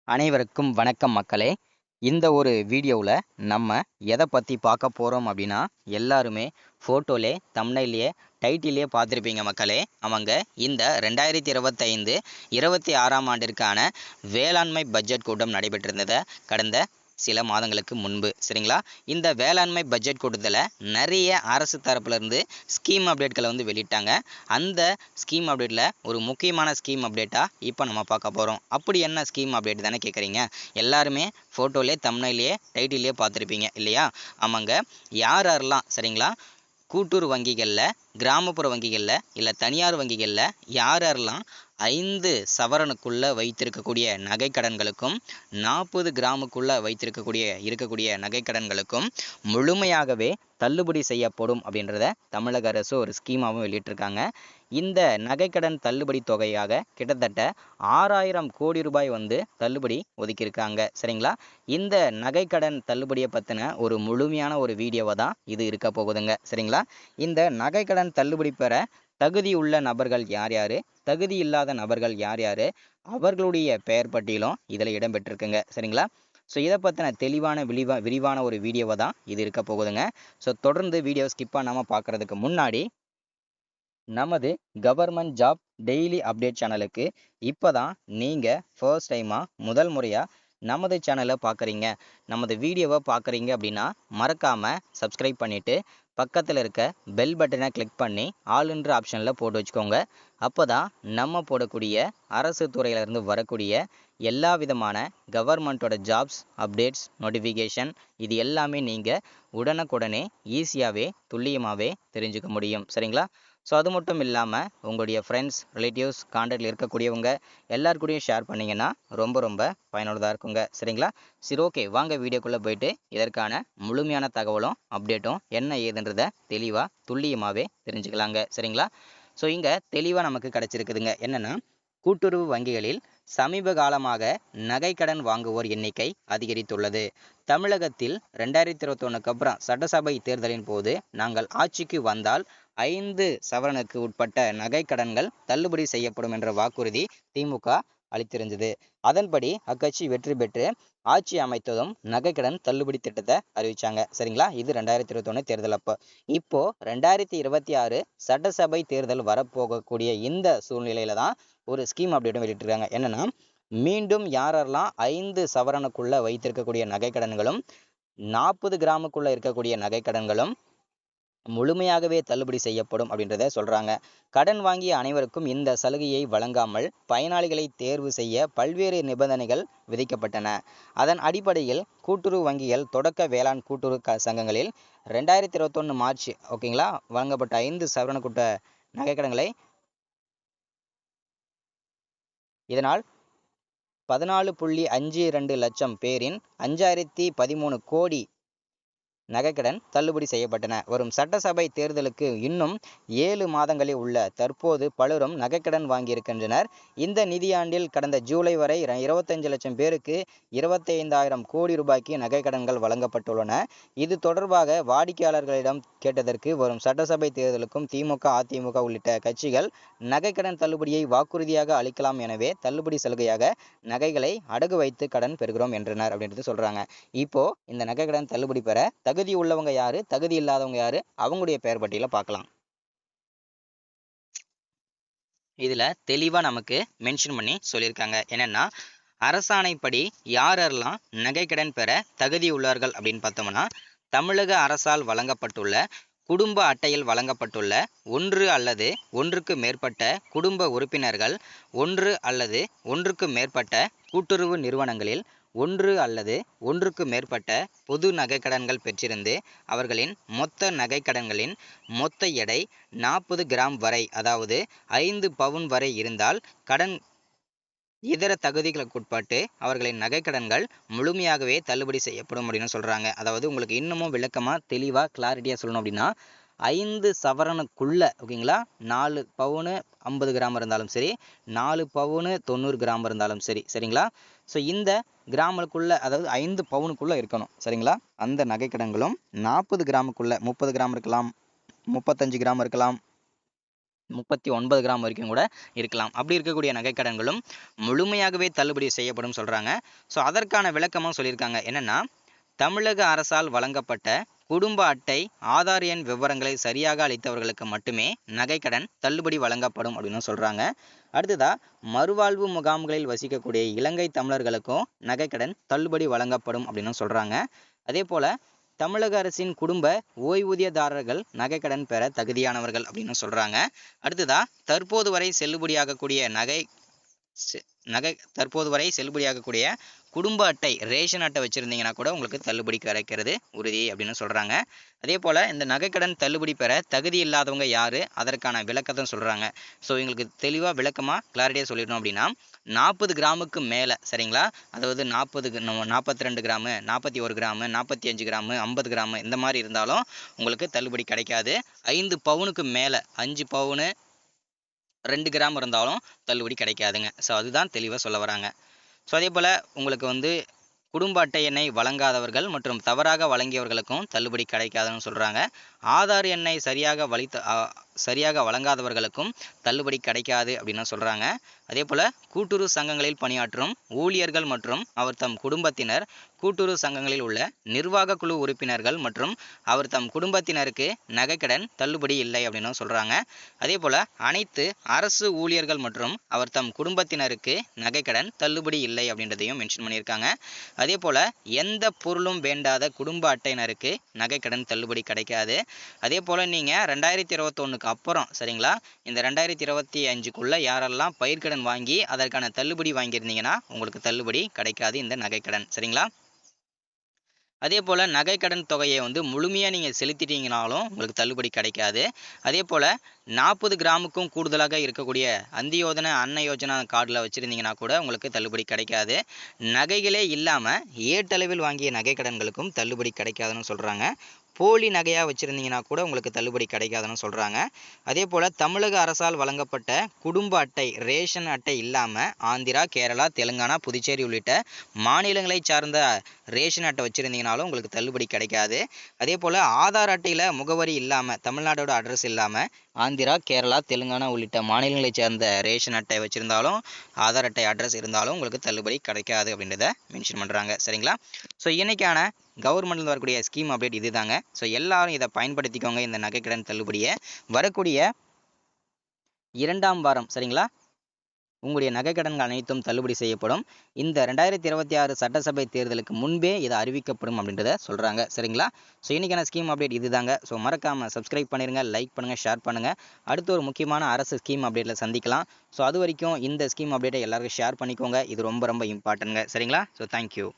அனைவருக்கும் வணக்கம் மக்களே. இந்த ஒரு வீடியோவில் நம்ம எதை பற்றி பார்க்க போகிறோம் அப்படின்னா, எல்லாருமே ஃபோட்டோலே தம்ப்நெயிலே டைட்டிலே பார்த்துருப்பீங்க மக்களே. அவங்க இந்த 2025 26ஆம் ஆண்டிற்கான வேளாண்மை பட்ஜெட் கூட்டம் நடைபெற்றிருந்ததை கடந்த சில மாதங்களுக்கு முன்பு, சரிங்களா? இந்த வேளாண்மை பட்ஜெட் கூட்டத்தில் நிறைய அரசு தரப்புலேருந்து ஸ்கீம் அப்டேட்களை வெளியிட்டாங்க. அந்த ஸ்கீம் அப்டேட்டில் ஒரு முக்கியமான ஸ்கீம் அப்டேட்டாக இப்போ நம்ம பார்க்க போகிறோம். அப்படி என்ன ஸ்கீம் அப்டேட் தானே கேட்குறீங்க? எல்லாருமே ஃபோட்டோலே தம்ப்நெயிலே டைட்டிலே பார்த்துருப்பீங்க இல்லையா? ஆமாங்க. யாரெல்லாம், சரிங்களா, கூட்டுறவு வங்கிகளில், கிராமப்புற வங்கிகளில், இல்லை தனியார் வங்கிகளில் யாரெல்லாம் 5 சவரனுக்குள்ளே வைத்திருக்கக்கூடிய நகைக்கடன்களுக்கும் 40 கிராமுக்குள்ளே இருக்கக்கூடிய நகைக்கடன்களுக்கும் முழுமையாகவே தள்ளுபடி செய்யப்படும் அப்படின்றத தமிழக அரசு ஒரு ஸ்கீமாகவும் வெளியிட்டிருக்காங்க. இந்த நகைக்கடன் தள்ளுபடி தொகையாக கிட்டத்தட்ட 6000 கோடி ரூபாய் தள்ளுபடி ஒதுக்கியிருக்காங்க, சரிங்களா? இந்த நகைக்கடன் தள்ளுபடியை பற்றின ஒரு முழுமையான ஒரு வீடியோவை தான் இது இருக்க போகுதுங்க, சரிங்களா? இந்த நகைக்கடன் தள்ளுபடி பெற தகுதியுள்ள நபர்கள் யார் யார், தகுதி இல்லாத நபர்கள் யார் யார், அவர்களுடைய பெயர் பட்டியலும் இதில் இடம்பெற்றிருக்குங்க, சரிங்களா? ஸோ இதை பற்றின தெளிவான விரிவான ஒரு வீடியோவை தான் இது இருக்க போகுதுங்க. ஸோ தொடர்ந்து வீடியோ ஸ்கிப் பண்ணாமல் பார்க்குறதுக்கு முன்னாடி நமது கவர்மெண்ட் ஜாப் டெய்லி அப்டேட் சேனலுக்கு இப்போ தான் நீங்கள் ஃபர்ஸ்ட் டைமாக முதல் முறையாக நமது சேனலை பார்க்குறீங்க, நமது வீடியோவை பார்க்குறீங்க அப்படின்னா மறக்காமல் சப்ஸ்கிரைப் பண்ணிவிட்டு பக்கத்தில் இருக்க பெல் பட்டனை கிளிக் பண்ணி ஆல்ன்ற ஆப்ஷனில் போட்டு வச்சுக்கோங்க. அப்போ தான் நம்ம போடக்கூடிய அரசு துறையிலேருந்து வரக்கூடிய எல்லா விதமான கவர்மெண்ட்டோட ஜாப்ஸ் அப்டேட்ஸ் நோட்டிஃபிகேஷன் இது எல்லாமே நீங்கள் உடனுக்குடனே ஈஸியாகவே துல்லியமாகவே தெரிஞ்சுக்க முடியும், சரிங்களா? ஸோ அது மட்டும் இல்லாமல் உங்களுடைய ஃப்ரெண்ட்ஸ், ரிலேட்டிவ்ஸ், கான்டாக்டில் இருக்கக்கூடியவங்க எல்லாருக்கூடையும் ஷேர் பண்ணிங்கன்னா ரொம்ப ரொம்ப பயனுள்ளதாக இருக்குங்க, சரிங்களா? சரி, ஓகே, வாங்க வீடியோக்குள்ளே போயிட்டு இதற்கான முழுமையான தகவலும் அப்டேட்டும் என்ன ஏதுன்றதை தெளிவாக துல்லியமாகவே தெரிஞ்சுக்கலாங்க, சரிங்களா? ஸோ இங்கே தெளிவாக நமக்கு கிடச்சிருக்குதுங்க. என்னென்னா, கூட்டுறவு வங்கிகளில் சமீப காலமாக நகைக்கடன் வாங்குவோர் எண்ணிக்கை அதிகரித்துள்ளது. தமிழகத்தில் 2021க்கு அப்புறம் சட்டசபை தேர்தலின் போது நாங்கள் ஆட்சிக்கு வந்தால் 5 சவரனுக்கு உட்பட்ட நகைக்கடன்கள் தள்ளுபடி செய்யப்படும் என்ற வாக்குறுதி திமுக அளித்திருந்தது. அதன்படி அக்கட்சி வெற்றி பெற்று ஆட்சி அமைத்ததும் நகைக்கடன் தள்ளுபடி திட்டத்தை அறிவிச்சாங்க, சரிங்களா? இது 2021 தேர்தல் அப்போ. இப்போ 2026 சட்டசபை தேர்தல் வரப்போகக்கூடிய இந்த சூழ்நிலையில தான் ஒரு ஸ்கீம் அப்டேட்டும் வெளியிட்டிருக்காங்க. என்னன்னா, மீண்டும் யாரெல்லாம் 5 சவரனுக்குள்ள வைத்திருக்கக்கூடிய நகைக்கடன்களும் 40 கிராமுக்குள்ள இருக்கக்கூடிய நகைக்கடன்களும் முழுமையாகவே தள்ளுபடி செய்யப்படும் அப்படின்றத சொல்றாங்க. கடன் வாங்கிய அனைவருக்கும் இந்த சலுகையை வழங்காமல் பயனாளிகளை தேர்வு செய்ய பல்வேறு நிபந்தனைகள் விதிக்கப்பட்டன. அதன் அடிப்படையில் கூட்டுறவு வங்கிகள், தொடக்க வேளாண் கூட்டுறவு சங்கங்களில் 2021 மார்ச், ஓகேங்களா, வழங்கப்பட்ட 5 சவரனுக்குட்ட நகைக்கடன்களை இதனால் 14.52 லட்சம் பேரின் 5013 கோடி நகைக்கடன் தள்ளுபடி செய்யப்பட்டன. வரும் சட்டசபை தேர்தலுக்கு இன்னும் 7 மாதங்களே உள்ள தற்போது பலரும் நகைக்கடன் வாங்கியிருக்கின்றனர். இந்த நிதியாண்டில் கடந்த ஜூலை வரை 25 லட்சம் பேருக்கு 25,000 கோடி ரூபாய்க்கு நகைக்கடன்கள் வழங்கப்பட்டுள்ளன. இது தொடர்பாக வாடிக்கையாளர்களிடம் கேட்டதற்கு வரும் சட்டசபை தேர்தலுக்கும் திமுக, அதிமுக உள்ளிட்ட கட்சிகள் நகைக்கடன் தள்ளுபடியை வாக்குறுதியாக அளிக்கலாம். எனவே தள்ளுபடி சலுகையாக நகைகளை அடகு வைத்து கடன் பெறுகிறோம் என்றனர் அப்படின்றது சொல்றாங்க. இப்போ இந்த நகைக்கடன் தள்ளுபடி பெற தகுதி உள்ளவங்க யாரு, தகுதி இல்லாதவங்க யாரு, அவங்களுடைய பெயர் பட்டியலை பார்க்கலாம். இதுல தெளிவா நமக்கு மென்ஷன் பண்ணி சொல்லியிருக்காங்க. என்னன்னா, அரசாணைப்படி யாரெல்லாம் நகைக்கடன் பெற தகுதி உள்ளார்கள் அப்படின்னு பார்த்தோம்னா, தமிழக அரசால் வழங்கப்பட்டுள்ள குடும்ப அட்டையில் வழங்கப்பட்டுள்ள 1 அல்லது 1க்கு மேற்பட்ட குடும்ப உறுப்பினர்கள், 1 அல்லது 1க்கு மேற்பட்ட கூட்டுறவு நிறுவனங்களில் 1 அல்லது 1க்கு மேற்பட்ட பொது நகைக்கடன்கள் பெற்றிருந்து அவர்களின் மொத்த நகைக்கடன்களின் மொத்த எடை 40 கிராம் வரை, அதாவது 5 பவுன் வரை இருந்தால் கடன் இதர தகுதிகளுக்குட்பட்டு அவர்களின் நகைக்கடன்கள் முழுமையாகவே தள்ளுபடி செய்யப்படும் அப்படின்னு சொல்றாங்க. அதாவது உங்களுக்கு இன்னமும் விளக்கமா தெளிவா கிளாரிட்டியா சொல்லணும் அப்படின்னா, 5 சவரனுக்குள்ள, ஓகேங்களா, 4 பவுனு 50 கிராம் இருந்தாலும் சரி, 4 பவுனு 90 கிராம் இருந்தாலும் சரி, சரிங்களா? ஸோ இந்த கிராமுக்குள்ள, அதாவது 5 பவுனுக்குள்ள இருக்கணும், சரிங்களா? அந்த நகைக்கடன்களும் 40 கிராமுக்குள்ள, 30 கிராம் இருக்கலாம், 35 கிராம் இருக்கலாம், 39 கிராம் வரைக்கும் கூட இருக்கலாம். அப்படி இருக்கக்கூடிய நகைக்கடன்களும் முழுமையாகவே தள்ளுபடி செய்யப்படும் சொல்றாங்க. ஸோ அதற்கான விளக்கமும் சொல்லியிருக்காங்க. என்னன்னா, தமிழக அரசால் வழங்கப்பட்ட குடும்ப அட்டை, ஆதார் எண் விவரங்களை சரியாக அளித்தவர்களுக்கு மட்டுமே நகைக்கடன் தள்ளுபடி வழங்கப்படும் அப்படின்னு சொல்றாங்க. அடுத்ததா, மறுவாழ்வு முகாம்களில் வசிக்கக்கூடிய இலங்கை தமிழர்களுக்கும் நகைக்கடன் தள்ளுபடி வழங்கப்படும் அப்படின்னு சொல்றாங்க. அதே போல தமிழக அரசின் குடும்ப ஓய்வூதியதாரர்கள் நகைக்கடன் பெற தகுதியானவர்கள் அப்படின்னு சொல்றாங்க. அடுத்ததா, தற்போது வரை செல்லுபடியாகக்கூடிய தற்போது வரை செல்லுபடியாகக்கூடிய குடும்ப அட்டை, ரேஷன் அட்டை வச்சிருந்தீங்கன்னா கூட உங்களுக்கு தள்ளுபடி கிடைக்கிறது உறுதி அப்படின்னு சொல்றாங்க. அதே போல இந்த நகைக்கடன் தள்ளுபடி பெற தகுதி இல்லாதவங்க யாரு, அதற்கான விளக்கத்தை சொல்றாங்க. ஸோ எங்களுக்கு தெளிவா விளக்கமா கிளாரிட்டியா சொல்லிடணும் அப்படின்னா, 40 கிராமுக்கு மேல, சரிங்களா, அதாவது 42 கிராமு, 41 கிராமு, 45 கிராமு, 50 கிராமு இந்த மாதிரி இருந்தாலும் உங்களுக்கு தள்ளுபடி கிடைக்காது. 5 பவுனுக்கு மேல, 5 பவுனு 2 கிராம் இருந்தாலும் தள்ளுபடி கிடைக்காதுங்க. ஸோ அதுதான் தெளிவாக சொல்ல வராங்க. ஸோ அதே போல் உங்களுக்கு குடும்ப அட்டை எண்ணை வழங்காதவர்கள் மற்றும் தவறாக வழங்கியவர்களுக்கும் தள்ளுபடி கிடைக்காதுன்னு சொல்கிறாங்க. ஆதார் எண்ணை சரியாக வழங்காதவர்களுக்கும் தள்ளுபடி கிடைக்காது அப்படின்னு சொல்கிறாங்க. அதே போல் கூட்டுறவு சங்கங்களில் பணியாற்றும் ஊழியர்கள் மற்றும் அவர் தம் குடும்பத்தினர், கூட்டுறவு சங்கங்களில் உள்ள நிர்வாக குழு உறுப்பினர்கள் மற்றும் அவர் தம் குடும்பத்தினருக்கு நகைக்கடன் தள்ளுபடி இல்லை அப்படின்னு சொல்கிறாங்க. அதே போல் அனைத்து அரசு ஊழியர்கள் மற்றும் அவர் தம் குடும்பத்தினருக்கு நகைக்கடன் தள்ளுபடி இல்லை அப்படின்றதையும் மென்ஷன் பண்ணியிருக்காங்க. அதே போல் எந்த பொருளும் வேண்டாத குடும்ப அட்டையினருக்கு நகைக்கடன் தள்ளுபடி கிடைக்காது. அதே போல் நீங்கள் 2021க்கு அப்புறம், சரிங்களா, இந்த 2025க்குள்ளே யாரெல்லாம் பயிர்க்கடன் வாங்கி அதற்கான தள்ளுபடி வாங்கியிருந்தீங்கன்னா உங்களுக்கு தள்ளுபடி கிடைக்காது இந்த நகைக்கடன், சரிங்களா. அதே போல் நகைக்கடன் தொகையை முழுமையாக நீங்கள் செலுத்திட்டீங்கனாலும் உங்களுக்கு தள்ளுபடி கிடைக்காது. அதே போல் 40 கிராமுக்கும் கூடுதலாக இருக்கக்கூடிய அந்தியோதன அன்ன யோஜனா கார்டில் வச்சுருந்தீங்கன்னா கூட உங்களுக்கு தள்ளுபடி கிடைக்காது. நகைகளே இல்லாமல் ஏட்டளவில் வாங்கிய நகைக்கடன்களுக்கும் தள்ளுபடி கிடைக்காதுன்னு சொல்கிறாங்க. போலி நகையாக வச்சுருந்தீங்கன்னா கூட உங்களுக்கு தள்ளுபடி கிடைக்காதுன்னு சொல்கிறாங்க. அதே போல் தமிழக அரசால் வழங்கப்பட்ட குடும்ப அட்டை, ரேஷன் அட்டை இல்லாமல் ஆந்திரா, கேரளா, தெலுங்கானா, புதுச்சேரி உள்ளிட்ட மாநிலங்களை சார்ந்த ரேஷன் அட்டை வச்சுருந்தீங்கனாலும் உங்களுக்கு தள்ளுபடி கிடைக்காது. அதே போல் ஆதார் அட்டையில் முகவரி இல்லாமல், தமிழ்நாடோட அட்ரஸ் இல்லாமல் ஆந்திரா, கேரளா, தெலுங்கானா உள்ளிட்ட மாநிலங்களை சேர்ந்த ரேஷன் அட்டை வச்சுருந்தாலும், ஆதார் அட்டை அட்ரஸ் இருந்தாலும் உங்களுக்கு தள்ளுபடி கிடைக்காது அப்படின்றத மென்ஷன் பண்ணுறாங்க, சரிங்களா. ஸோ இன்றைக்கான கவர்மெண்ட்ல வரக்கூடிய ஸ்கீம் அப்டேட் இது தாங்க. ஸோ எல்லாரும் இதை பயன்படுத்திக்கோங்க. இந்த நகைக்கடன் தள்ளுபடியை வரக்கூடிய 2ஆம் வாரம், சரிங்களா, உங்களுடைய நகைக்கடன்கள் அனைத்தும் தள்ளுபடி செய்யப்படும். இந்த 2026 சட்டசபை தேர்தலுக்கு முன்பே இது அறிவிக்கப்படும் அப்படின்றத சொல்கிறாங்க, சரிங்களா. ஸோ இன்றைக்கான ஸ்கீம் அப்டேட் இது தாங்க. ஸோ மறக்காமல் சப்ஸ்கிரைப் பண்ணிடுங்க, லைக் பண்ணுங்கள், ஷேர் பண்ணுங்கள். அடுத்து ஒரு முக்கியமான அரசு ஸ்கீம் அப்டேட்டில் சந்திக்கலாம். ஸோ அது வரைக்கும் இந்த ஸ்கீம் அப்டேட்டை எல்லாருக்கும் ஷேர் பண்ணிக்கோங்க. இது ரொம்ப ரொம்ப இம்பார்ட்டன்ட்ங்க, சரிங்களா. So thank you.